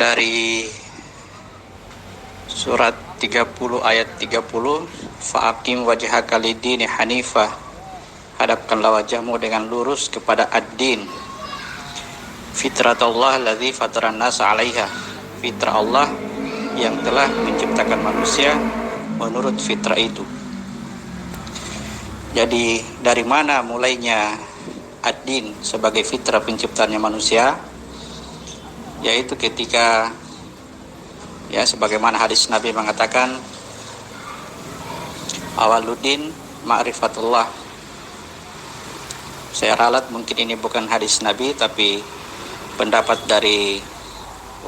dari surat 30 ayat 30, fa'aqim wajhaka lid-dini hanifah, hadapkanlah wajahmu dengan lurus kepada ad-din, fitratullah allazi fataran nasa 'alaiha, fitrah Allah yang telah menciptakan manusia menurut fitrah itu. Jadi dari mana mulainya ad-din sebagai fitrah penciptaannya manusia? Yaitu ketika sebagaimana hadis Nabi mengatakan, awaluddin ma'rifatullah. Saya ralat, mungkin ini bukan hadis Nabi tapi pendapat dari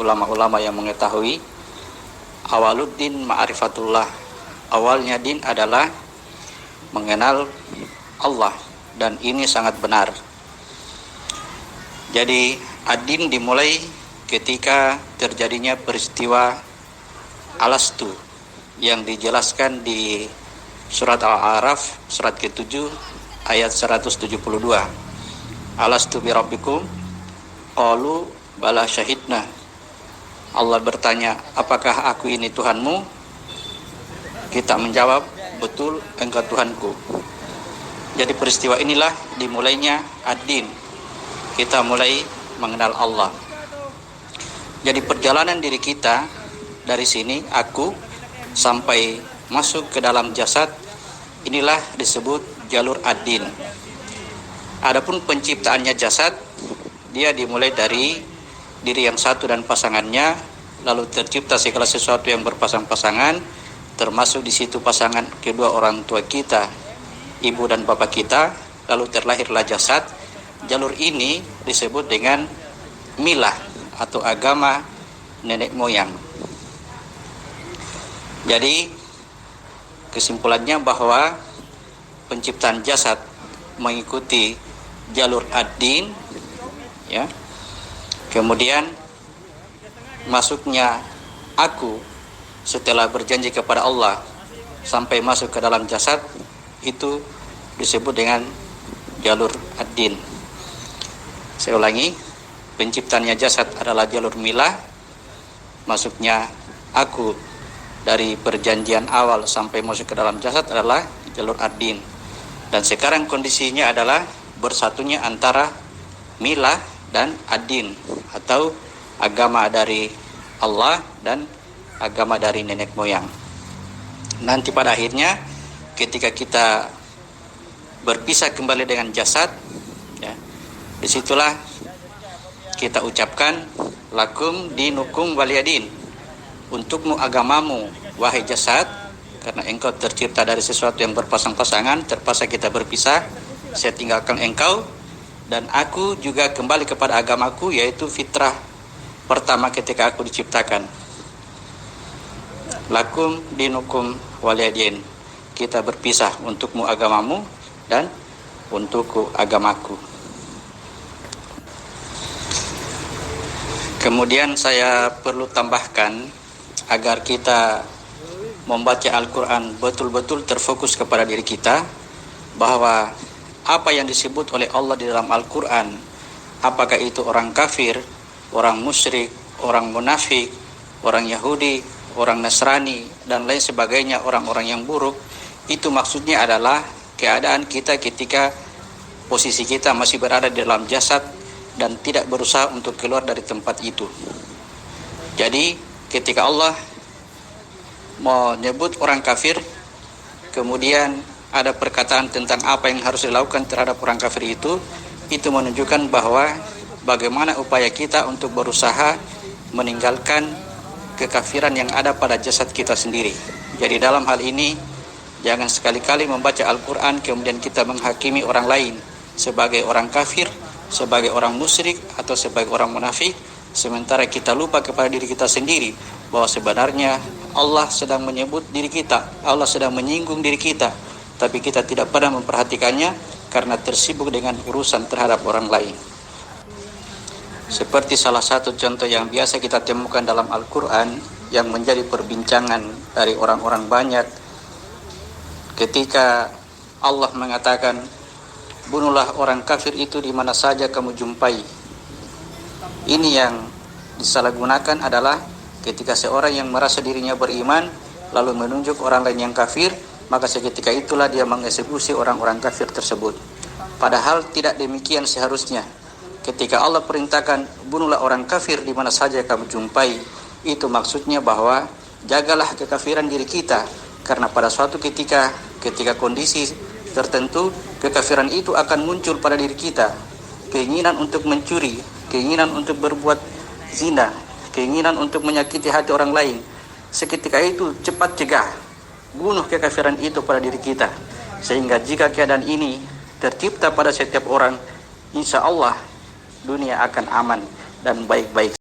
ulama-ulama yang mengetahui. Awaluddin ma'rifatullah, awalnya din adalah mengenal Allah, dan ini sangat benar. Jadi ad-din dimulai ketika terjadinya peristiwa Alastu yang dijelaskan di surat Al-A'raf surat ke-7 ayat 172. Alastu birabbikum qalu bala syahidna. Allah bertanya, apakah aku ini Tuhanmu? Kita menjawab, betul, engkau Tuhanku. Jadi peristiwa inilah dimulainya ad-din. Kita mulai mengenal Allah. Jadi perjalanan diri kita dari sini, aku, sampai masuk ke dalam jasad, inilah disebut jalur ad-din. Adapun penciptaannya jasad, dia dimulai dari diri yang satu dan pasangannya, lalu tercipta segala sesuatu yang berpasang-pasangan, termasuk di situ pasangan kedua orang tua kita, ibu dan bapak kita, lalu terlahirlah jasad. Jalur ini disebut dengan milah atau agama nenek moyang. Jadi kesimpulannya bahwa penciptaan jasad mengikuti jalur ad-din, ya. Kemudian masuknya aku setelah berjanji kepada Allah sampai masuk ke dalam jasad, itu disebut dengan jalur ad-din. Saya ulangi, penciptaannya jasad adalah jalur milah, masuknya aku dari perjanjian awal sampai masuk ke dalam jasad adalah jalur ad-din. Dan sekarang kondisinya adalah bersatunya antara milah dan ad-din, atau agama dari Allah dan agama dari nenek moyang. Nanti pada akhirnya ketika kita berpisah kembali dengan jasad, ya, disitulah kita ucapkan lakum dinukum waliyadin, untukmu agamamu wahai jasad, karena engkau tercipta dari sesuatu yang berpasang-pasangan, terpaksa kita berpisah, saya tinggalkan engkau dan aku juga kembali kepada agamaku, yaitu fitrah pertama ketika aku diciptakan. Lakum dinukum waliyadin, kita berpisah, untukmu agamamu dan untukku agamaku. Kemudian saya perlu tambahkan, agar kita membaca Al-Quran betul-betul terfokus kepada diri kita, bahwa apa yang disebut oleh Allah di dalam Al-Quran, apakah itu orang kafir, orang musyrik, orang munafik, orang Yahudi, orang Nasrani, dan lain sebagainya, orang-orang yang buruk, itu maksudnya adalah keadaan kita ketika posisi kita masih berada di dalam jasad dan tidak berusaha untuk keluar dari tempat itu. Jadi ketika Allah menyebut orang kafir, kemudian ada perkataan tentang apa yang harus dilakukan terhadap orang kafir itu menunjukkan bahwa bagaimana upaya kita untuk berusaha meninggalkan kekafiran yang ada pada jasad kita sendiri. Jadi dalam hal ini, jangan sekali-kali membaca Al-Quran kemudian kita menghakimi orang lain sebagai orang kafir, sebagai orang musyrik, atau sebagai orang munafik, sementara kita lupa kepada diri kita sendiri bahwa sebenarnya Allah sedang menyebut diri kita, Allah sedang menyinggung diri kita, tapi kita tidak pernah memperhatikannya karena tersibuk dengan urusan terhadap orang lain. Seperti salah satu contoh yang biasa kita temukan dalam Al-Quran yang menjadi perbincangan dari orang-orang banyak, ketika Allah mengatakan, bunuhlah orang kafir itu di mana saja kamu jumpai. Ini yang disalahgunakan adalah ketika seorang yang merasa dirinya beriman lalu menunjuk orang lain yang kafir, maka seketika itulah dia mengeksekusi orang-orang kafir tersebut. Padahal tidak demikian seharusnya. Ketika Allah perintahkan bunuhlah orang kafir di mana saja kamu jumpai, itu maksudnya bahwa jagalah kekafiran diri kita, karena pada suatu ketika kondisi tertentu kekafiran itu akan muncul pada diri kita. Keinginan untuk mencuri, keinginan untuk berbuat zina, keinginan untuk menyakiti hati orang lain. Seketika itu cepat cegah, bunuh kekafiran itu pada diri kita. Sehingga jika keadaan ini tercipta pada setiap orang, insya Allah dunia akan aman dan baik-baik.